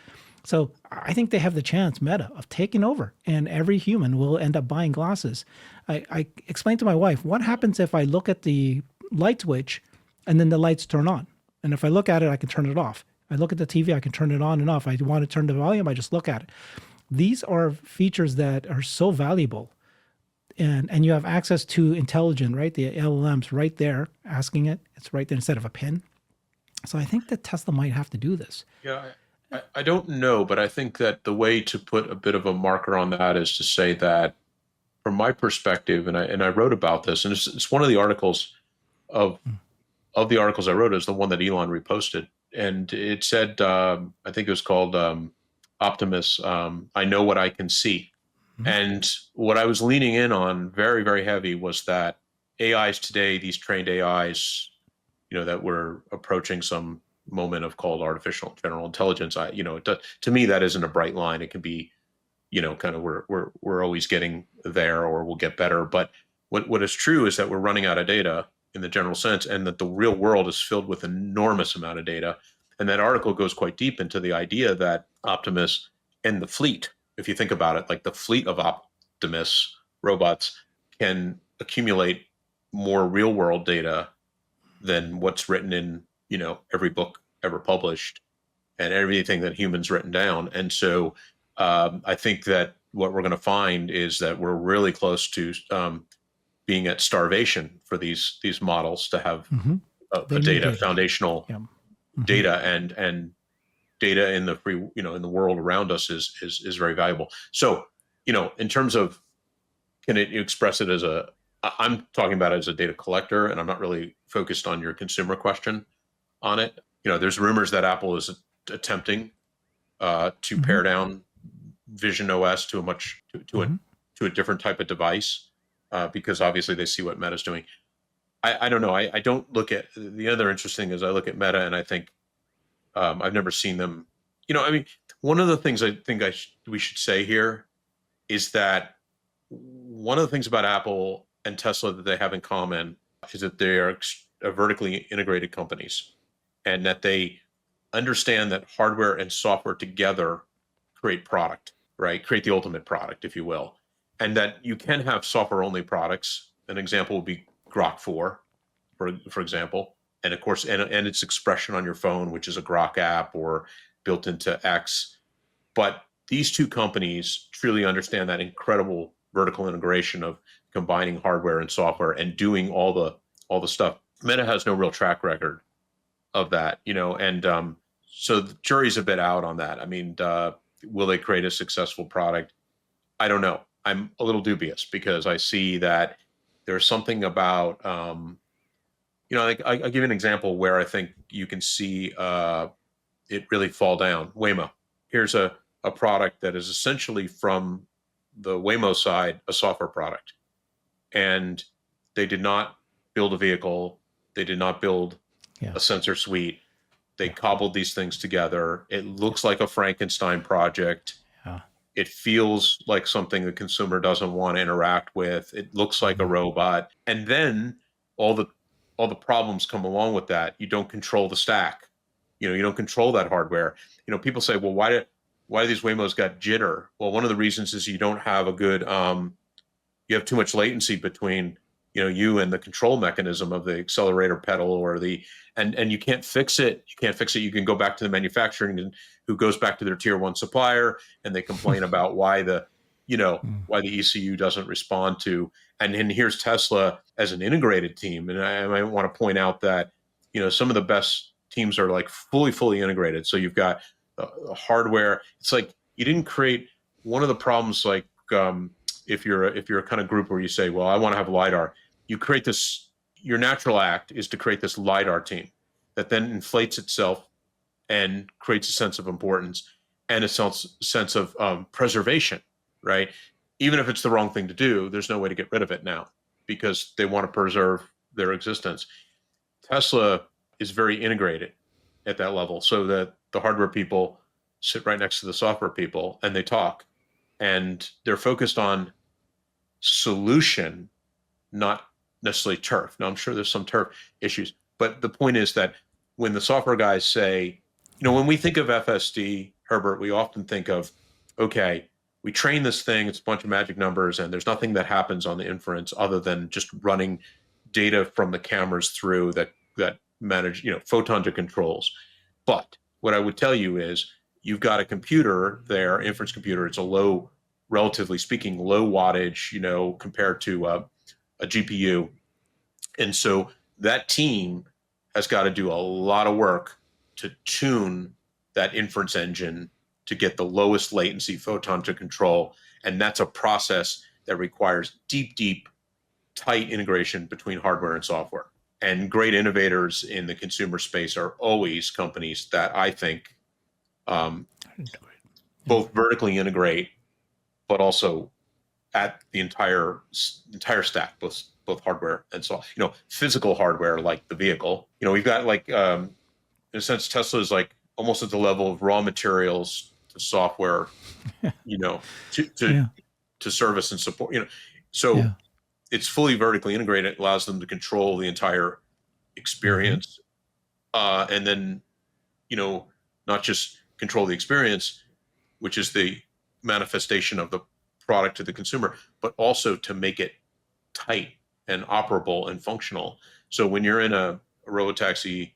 So I think they have the chance, Meta, of taking over, and every human will end up buying glasses. I explained to my wife, what happens if I look at the light switch and then the lights turn on? And if I look at it, I can turn it off. I look at the TV, I can turn it on and off. I want to turn the volume, I just look at it. These are features that are so valuable and you have access to intelligent, right? The LLMs right there asking it. It's right there instead of a pin. So I think that Tesla might have to do this. Yeah, I don't know, but I think that the way to put a bit of a marker on that is to say that from my perspective, and I wrote about this, and it's one of the articles of the articles I wrote is the one that Elon reposted, and it said, I think it was called Optimus. I know what I can see, and what I was leaning in on very, very heavy was that AIs today, these trained AIs, that we're approaching some moment of called artificial general intelligence. To me, that isn't a bright line. It can be, kind of we're always getting there, or we'll get better. But what is true is that we're running out of data in the general sense, and that the real world is filled with enormous amount of data. And that article goes quite deep into the idea that Optimus and the fleet, if you think about it, like the fleet of Optimus robots can accumulate more real world data than what's written in, every book ever published and everything that humans written down. And so I think that what we're going to find is that we're really close to being at starvation for these models to have a data foundational data, and data in the free, in the world around us is very valuable. So, in terms of, can it express it as I'm talking about it as a data collector, and I'm not really focused on your consumer question on it. There's rumors that Apple is attempting to pare down Vision OS to a different type of device, because obviously they see what Meta's doing. I don't know. I don't look at the other interesting is I look at Meta and I think I've never seen them. One of the things I think we should say here is that one of the things about Apple and Tesla that they have in common is that they are vertically integrated companies, and that they understand that hardware and software together create product, right? Create the ultimate product, if you will. And that you can have software only products. An example would be Grok 4, for example. And of course, and its expression on your phone, which is a Grok app or built into X. But these two companies truly understand that incredible vertical integration of combining hardware and software and doing all the stuff. Meta has no real track record of that, and so the jury's a bit out on that. I mean, will they create a successful product? I don't know. I'm a little dubious because I see that there's something about, I'll give you an example where I think you can see it really fall down. Waymo. Here's a product that is essentially from the Waymo side, a software product. And they did not build a vehicle. They did not build a sensor suite. They cobbled these things together. It looks like a Frankenstein project. It feels like something the consumer doesn't want to interact with. It looks like a robot. And then all the problems come along with that. You don't control the stack. You don't control that hardware. People say, well, why do these Waymos got jitter? Well, one of the reasons is you don't have a good you have too much latency between you and the control mechanism of the accelerator pedal or and you can't fix it. You can go back to the manufacturing and who goes back to their tier one supplier and they complain about why the ECU doesn't respond to. And here's Tesla as an integrated team. And I might want to point out that, some of the best teams are like fully integrated. So you've got hardware. It's like you didn't create one of the problems like if you're a kind of group where you say, well, I want to have LiDAR, you create this, your natural act is to create this LiDAR team that then inflates itself and creates a sense of importance and a sense of preservation, right? Even if it's the wrong thing to do, there's no way to get rid of it now because they want to preserve their existence. Tesla is very integrated at that level so that the hardware people sit right next to the software people and they talk. And they're focused on solution, not necessarily turf. Now, I'm sure there's some turf issues, but the point is that when the software guys say, when we think of FSD, Herbert, we often think of, okay, we train this thing, it's a bunch of magic numbers, and there's nothing that happens on the inference other than just running data from the cameras through that manage, photon to controls. But what I would tell you is you've got a computer there, inference computer, it's a low relatively speaking, low wattage, compared to a GPU. And so that team has got to do a lot of work to tune that inference engine to get the lowest latency photon to control. And that's a process that requires deep, deep, tight integration between hardware and software. And great innovators in the consumer space are always companies that I think both vertically integrate, but also at the entire stack, both hardware and so physical hardware like the vehicle. We've got like in a sense Tesla is like almost at the level of raw materials to software, to service and support. So it's fully vertically integrated. It allows them to control the entire experience, and then not just control the experience, which is the manifestation of the product to the consumer, but also to make it tight and operable and functional. So when you're in a robotaxi,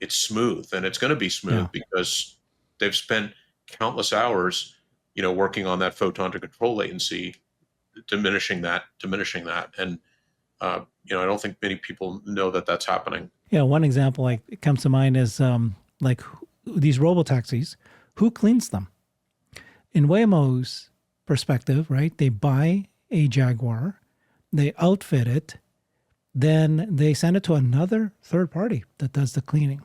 it's smooth, and it's going to be smooth because they've spent countless hours, working on that photon to control latency, diminishing that. And, I don't think many people know that that's happening. Yeah. One example like it comes to mind is like these robotaxis, who cleans them? In Waymo's perspective, right? They buy a Jaguar, they outfit it, then they send it to another third party that does the cleaning.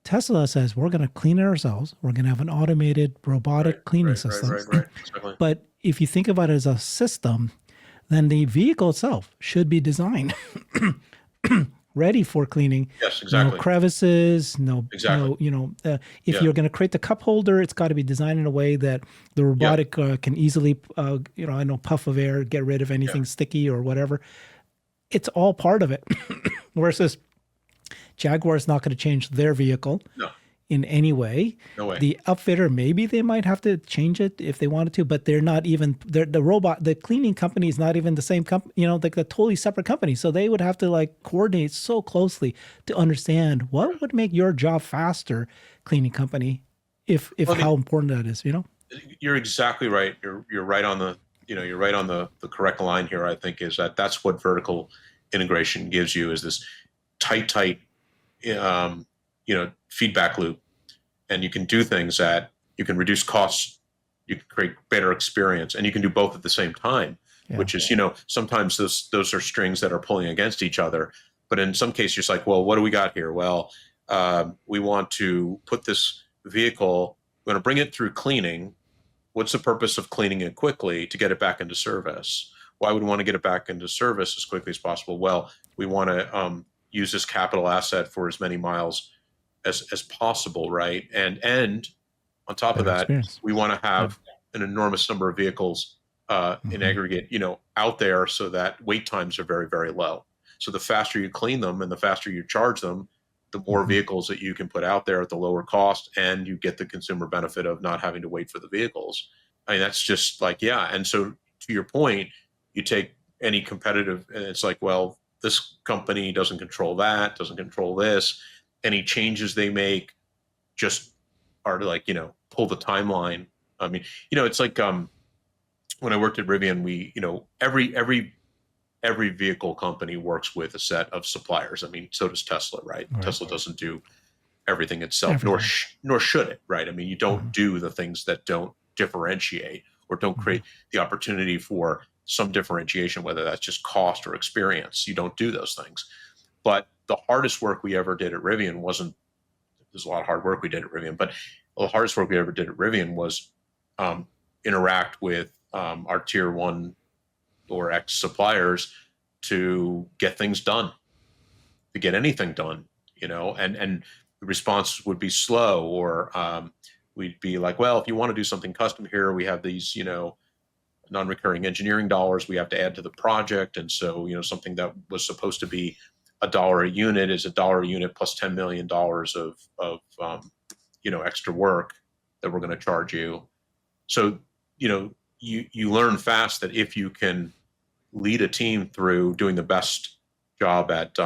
Tesla says we're going to clean it ourselves. We're going to have an automated robotic cleaning system. Right. Exactly. But if you think about it as a system, then the vehicle itself should be designed ready for cleaning. Yes, exactly. No crevices, Exactly. If you're going to create the cup holder, it's got to be designed in a way that the robotic can easily, puff of air, get rid of anything sticky or whatever. It's all part of it. Versus Jaguar is not going to change their vehicle in any way. No way. The outfitter, maybe they might have to change it if they wanted to, but they're not even, the cleaning company is not even the same company, like a totally separate company. So they would have to like coordinate so closely to understand what would make your job faster, cleaning company, if how important that is, You're exactly right. You're right on the, you're right on the correct line here, I think, is that's what vertical integration gives you, is this tight, feedback loop. And you can do things that you can reduce costs, you can create better experience, and you can do both at the same time, which is, sometimes those are strings that are pulling against each other. But in some cases, you're just like, well, what do we got here? Well, we want to put this vehicle, we're going to bring it through cleaning. What's the purpose of cleaning it quickly? To get it back into service. Why would we want to get it back into service as quickly as possible? Well, we want to use this capital asset for as many miles as possible, right? And on top of that, we want to have an enormous number of vehicles in aggregate, out there, so that wait times are very, very low. So the faster you clean them and the faster you charge them, the more vehicles that you can put out there at the lower cost, and you get the consumer benefit of not having to wait for the vehicles. I mean, that's just like, And so to your point, you take any competitive, and it's like, well, this company doesn't control that, doesn't control this. Any changes they make just are like, pull the timeline. I mean, it's like when I worked at Rivian, we, every vehicle company works with a set of suppliers. I mean, so does Tesla, right? Tesla doesn't do everything itself, nor should it, right? I mean, you don't do the things that don't differentiate or don't create the opportunity for some differentiation, whether that's just cost or experience. You don't do those things. But the hardest work we ever did at Rivian there's a lot of hard work we did at Rivian, but the hardest work we ever did at Rivian was interact with our tier 1 or X suppliers to get things done, to get anything done, and the response would be slow, or we'd be like, well, if you want to do something custom here, we have these, non-recurring engineering dollars we have to add to the project. And so, something that was supposed to be $1 a unit is $1 a unit plus $10 million of extra work that we're going to charge you. So, you learn fast that if you can lead a team through doing the best job at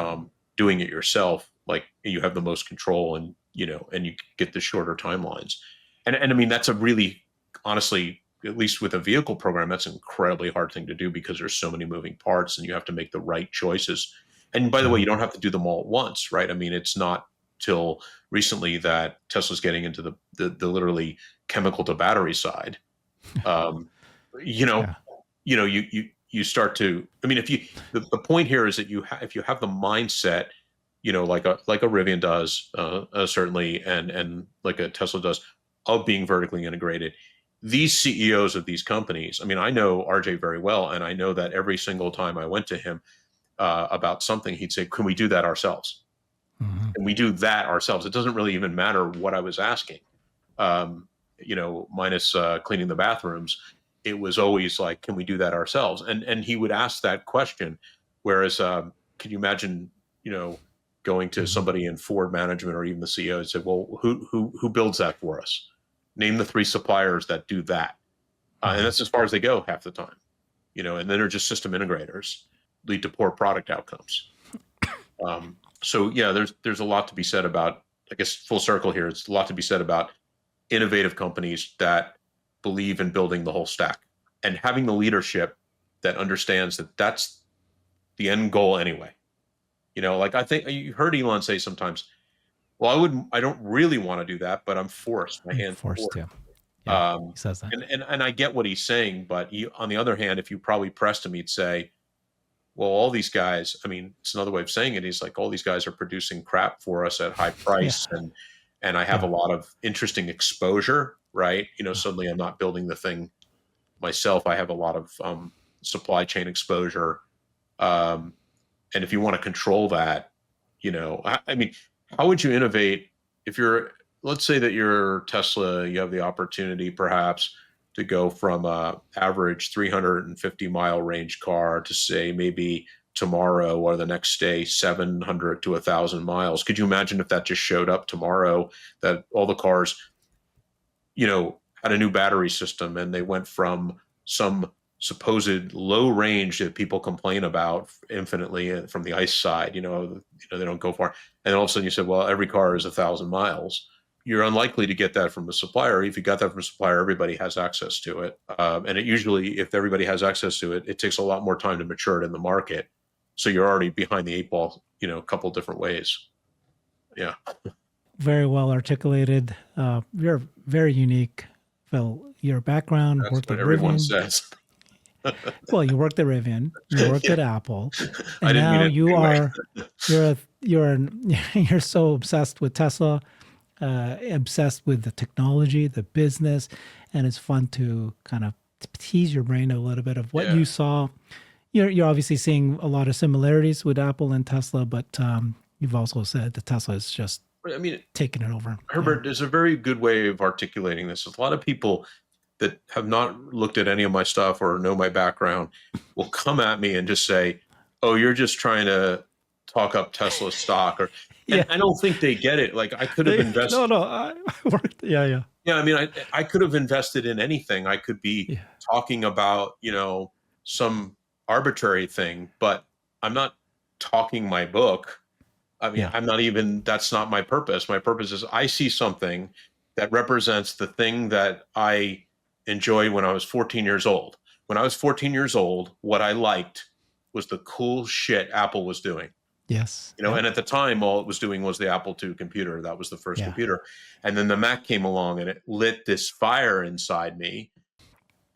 doing it yourself, like, you have the most control, and you get the shorter timelines. And I mean, that's a really, honestly, at least with a vehicle program, that's an incredibly hard thing to do because there's so many moving parts and you have to make the right choices. And by the way, you don't have to do them all at once, right? I mean, it's not till recently that Tesla's getting into the literally chemical to battery side. Um, you know, Yeah. you start to, I mean, the point here is that if you have the mindset, like a Rivian does, certainly, and like a Tesla does, of being vertically integrated. These CEOs of these companies, I mean, I know RJ very well, and I know that every single time I went to him about something, he'd say, "Can we do that ourselves? Mm-hmm. Can we do that ourselves?" It doesn't really even matter what I was asking, minus cleaning the bathrooms. It was always like, "Can we do that ourselves?" And he would ask that question. Whereas, can you imagine, going to Mm-hmm. somebody in Ford management or even the CEO and say, "Well, who builds that for us? Name the three suppliers that do that." And Mm-hmm. that's as far as they go half the time, and then they're just system integrators, lead to poor product outcomes. So yeah, there's a lot to be said about, I guess, full circle here. It's a lot to be said about innovative companies that believe in building the whole stack and having the leadership that understands that that's the end goal anyway. Like I think you heard Elon say sometimes, well, I don't really want to do that, but I'm forced. My I'm hands are forced forced. to. Yeah, he says that. And I get what he's saying, but on the other hand, if you probably pressed him, he'd say, well, all these guys, I mean, it's another way of saying it. He's like, all these guys are producing crap for us at high Yeah. price. And I have a Yeah. lot of interesting exposure, right? Suddenly I'm not building the thing myself. I have a lot of supply chain exposure. Um, and if you want to control that, I mean, how would you innovate if let's say that you're Tesla, you have the opportunity perhaps to go from a average 350-mile range car to, say, maybe tomorrow or the next day 700 to 1,000 miles. Could you imagine if that just showed up tomorrow, that all the cars had a new battery system and they went from some supposed low range that people complain about infinitely from the ICE side, they don't go far. And all of a sudden you said, well, every car is 1,000 miles. You're unlikely to get that from the supplier. If you got that from a supplier, everybody has access to it. And it usually, if everybody has access to it, it takes a lot more time to mature it in the market. So you're already behind the eight ball, a couple different ways. Yeah. Very well articulated. You're very unique, Phil. Your background, That's worked what at everyone Rivian. says. Well, you worked at Rivian, you worked Yeah. at Apple, I and didn't mean now it you anyway. are you're so obsessed with Tesla, obsessed with the technology, the business, and it's fun to kind of tease your brain a little bit of what Yeah. you saw. You're obviously seeing a lot of similarities with Apple and Tesla, but you've also said that Tesla is just I mean, taking it over. Herbert, there's a very good way of articulating this. A lot of people that have not looked at any of my stuff or know my background will come at me and just say, "Oh, you're just trying to talk up Tesla stock," and Yeah. I don't think they get it. Like I could have They, invested. no, I worked. Yeah, yeah, Yeah, I mean, I could have invested in anything. I could be yeah, talking about, some arbitrary thing, but I'm not talking my book. I mean, yeah. that's not my purpose. My purpose is I see something that represents the thing that I enjoyed when I was 14 years old. When I was 14 years old, what I liked was the cool shit Apple was doing. Yes. Yep. And at the time, all it was doing was the Apple II computer. That was the first Yeah. computer. And then the Mac came along and it lit this fire inside me.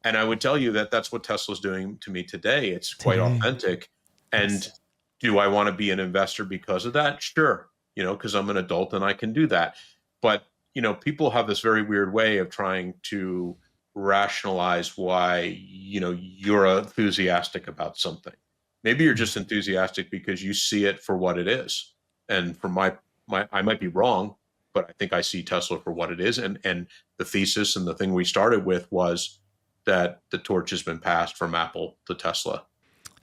And I would tell you that that's what Tesla's doing to me today. It's quite Today. authentic. And Yes. do I want to be an investor because of that? Sure. Because I'm an adult and I can do that. But, people have this very weird way of trying to rationalize why, you're enthusiastic about something. Maybe you're just enthusiastic because you see it for what it is. And for my I might be wrong, but I think I see Tesla for what it is. And the thesis and the thing we started with was that the torch has been passed from Apple to Tesla.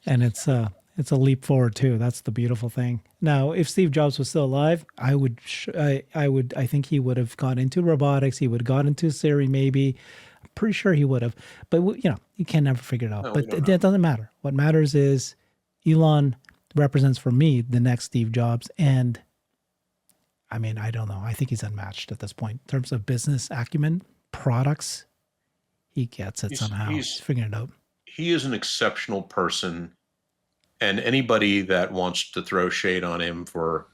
And it's a leap forward too. That's the beautiful thing. Now, if Steve Jobs was still alive, I think he would have got into robotics. He would have got into Siri, maybe. I'm pretty sure he would have. But you can never figure it out. No, But we don't know. that doesn't matter. What matters is Elon represents for me the next Steve Jobs. And I mean, I don't know. I think he's unmatched at this point in terms of business acumen, products. he gets it somehow. He's figuring it out. He is an exceptional person, and anybody that wants to throw shade on him for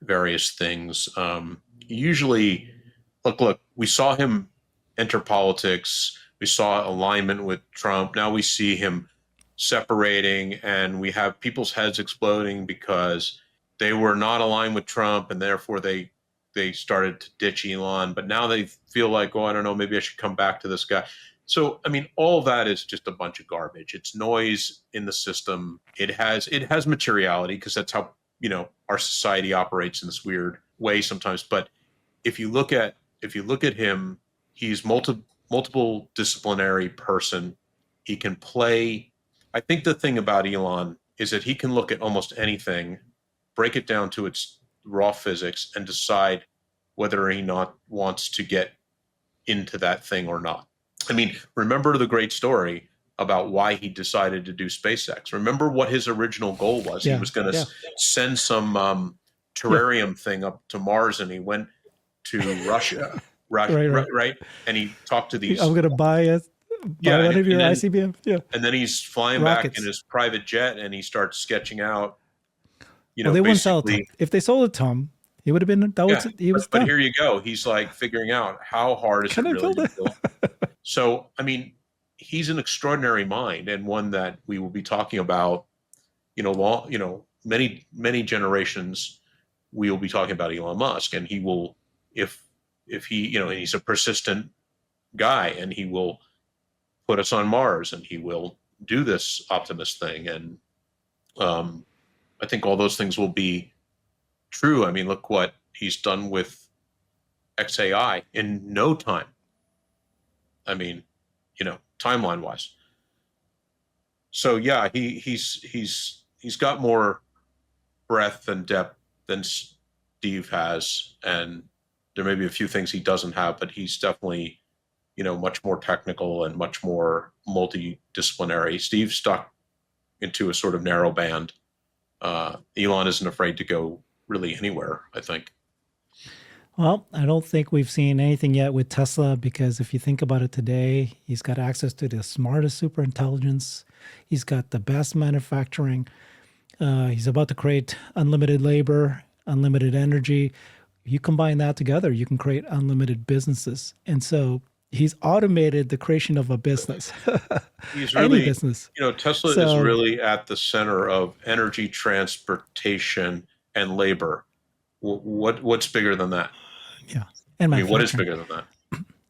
various things, usually, look, we saw him enter politics. We saw alignment with Trump. Now we see him separating, and we have people's heads exploding because they were not aligned with Trump, and therefore they started to ditch Elon. But now they feel like, oh, I don't know, maybe I should come back to this guy. So, I mean, all of that is just a bunch of garbage. It's noise in the system. It has materiality because that's how, our society operates in this weird way sometimes. But if you look at him, he's multiple disciplinary person. He can play. I think the thing about Elon is that he can look at almost anything, break it down to its raw physics, and decide whether he not wants to get into that thing or not. I mean, remember the great story about why he decided to do SpaceX. Remember what his original goal was. He was going to send some terrarium thing up to Mars, and he went to Russia, right? And he talked to these. I'm going to buy one of your ICBM. Yeah. And then he's flying back in his private jet, and he starts sketching out. They wouldn't sell it to him. If they sold it to him, he would have been. But here you go. He's like figuring out how hard is it really to build. So, I mean, he's an extraordinary mind, and one that we will be talking about. Many generations. We will be talking about Elon Musk, and he will, if he, and he's a persistent guy, and he will put us on Mars, and he will do this Optimus thing, and I think all those things will be true. I mean, look what he's done with XAI in no time. I mean, timeline wise. So yeah, he's got more breadth and depth than Steve has, and there may be a few things he doesn't have, but he's definitely, much more technical and much more multidisciplinary. Steve's stuck into a sort of narrow band. Elon isn't afraid to go really anywhere, I think. Well, I don't think we've seen anything yet with Tesla, because if you think about it today, he's got access to the smartest superintelligence. He's got the best manufacturing. He's about to create unlimited labor, unlimited energy. You combine that together, you can create unlimited businesses. And so he's automated the creation of a business. He's really, any business. Tesla is really at the center of energy, transportation, and labor. What's bigger than that? Yeah. And what is bigger than that?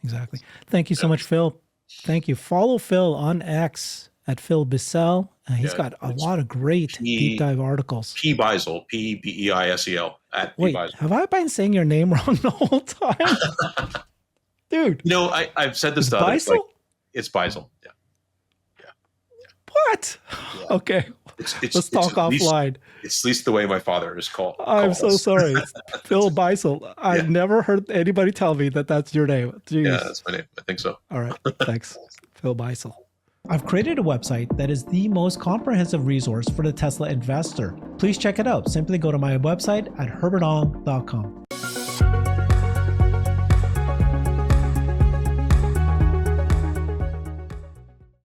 Exactly. Thank you so much, Phil. Thank you. Follow Phil on X at Phil Bissell. He's got a lot of great deep dive articles. P. Beisel, P-B-E-I-S-E-L at P. Beisel. Have I been saying your name wrong the whole time? Dude. I've said this to others. It's Beisel. Yeah. What? Yeah. Okay. Let's talk offline. It's at least the way my father is called. I'm so sorry. It's Phil Beisel. I've never heard anybody tell me that that's your name. Jeez. Yeah, that's my name. I think so. All right. Thanks. Phil Beisel. I've created a website that is the most comprehensive resource for the Tesla investor. Please check it out. Simply go to my website at herbertong.com.